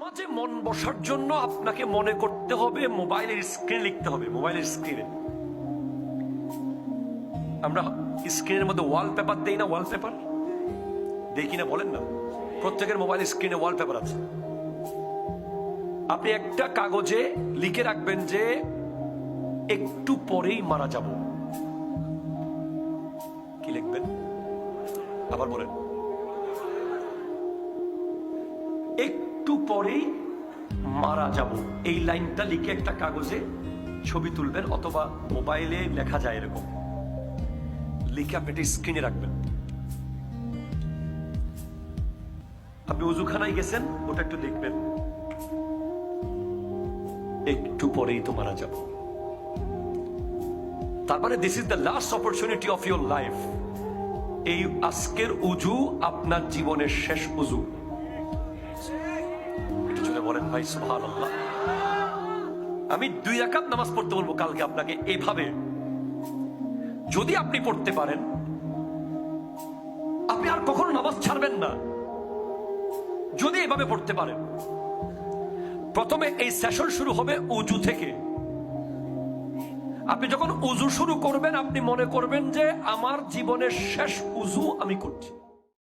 নামাজে মন বসার জন্য আপনাকে মনে করতে হবে মোবাইলের স্ক্রিন লিখতে হবে। মোবাইলের স্ক্রিনে আমরা স্ক্রিনের মধ্যে ওয়ালপেপার দেই না? ওয়ালপেপার দেখি না, বলেন না? প্রত্যেকের মোবাইল স্ক্রিনে ওয়ালপেপার আছে। আপনি একটা কাগজে লিখে রাখবেন যে একটু পরেই মারা যাব। কি লিখবেন? আবার বলেন। একটু পরেই মারা যাব, এই লাইনটা লিখে একটা কাগজে ছবি তুলবেন, অথবা মোবাইলে লেখা যায় এরকম লিখে আপনি এটা স্ক্রিনে রাখবেন। আপনি উজুখানায় গেছেন, ওটা একটু দেখবেন, একটু পরেই তো মারা যাব। তারপরে this is the last opportunity of your life. এই আজকের উজু আপনার জীবনের শেষ উজু। একটু জোরে বলেন ভাই সুবহানাল্লাহ। আমি 2 রাকাত নামাজ পড়তে বলবো কালকে আপনাকে এইভাবে। যদি আপনি পড়তে পারেন, আপনি আর কখনো নামাজ ছাড়বেন না। যদি এভাবে পড়তে পারেন, প্রথমে এই সেশন শুরু হবে উজু থেকে। আপনি যখন উজু শুরু করবেন, আপনি মনে করবেন যে আমার জীবনের শেষ উজু আমি করছি।